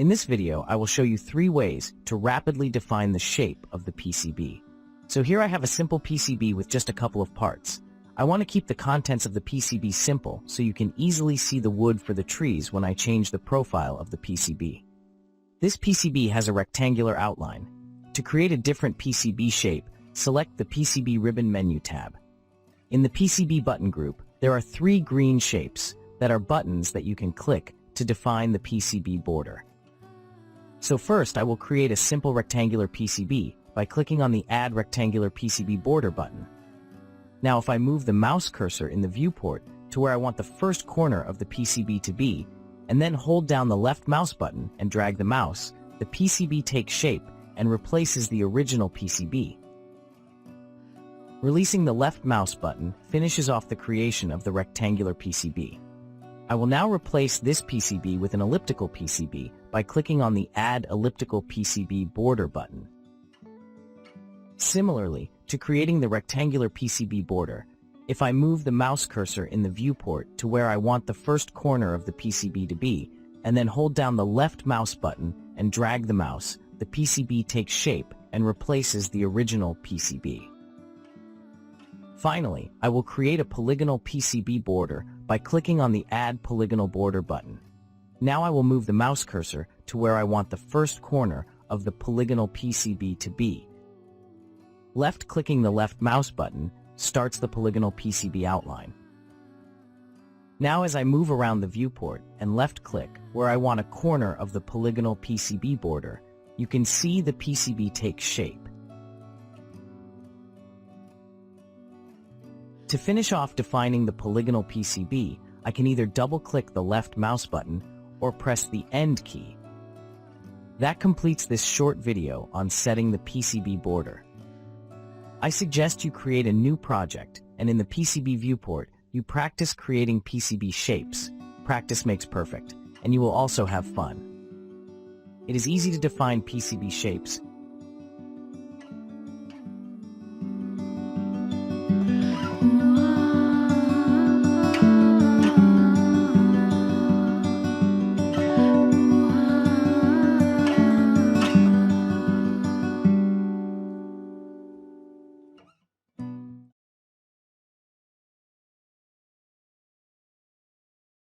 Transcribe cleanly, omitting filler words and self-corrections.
In this video, I will show you 3 ways to rapidly define the shape of the PCB. So here I have a simple PCB with just a couple of parts. I want to keep the contents of the PCB simple so you can easily see the wood for the trees when I change the profile of the PCB. This PCB has a rectangular outline. To create a different PCB shape, select the PCB Ribbon menu tab. In the PCB button group, there are 3 green shapes that are buttons that you can click to define the PCB border. So first, I will create a simple rectangular PCB by clicking on the Add Rectangular PCB Border button. Now if I move the mouse cursor in the viewport to where I want the first corner of the PCB to be, and then hold down the left mouse button and drag the mouse, the PCB takes shape and replaces the original PCB. Releasing the left mouse button finishes off the creation of the rectangular PCB. I will now replace this PCB with an elliptical PCB by clicking on the Add Elliptical PCB Border button. Similarly, to creating the rectangular PCB border, if I move the mouse cursor in the viewport to where I want the first corner of the PCB to be, and then hold down the left mouse button and drag the mouse, the PCB takes shape and replaces the original PCB. Finally, I will create a polygonal PCB border by clicking on the Add Polygonal Border button. Now I will move the mouse cursor to where I want the first corner of the polygonal PCB to be. Left-clicking the left mouse button starts the polygonal PCB outline. Now as I move around the viewport and left-click where I want a corner of the polygonal PCB border, you can see the PCB take shape. To finish off defining the polygonal PCB, I can either double-click the left mouse button or press the End key. That completes this short video on setting the PCB border. I suggest you create a new project, and in the PCB viewport, you practice creating PCB shapes. Practice makes perfect, and you will also have fun. It is easy to define PCB shapes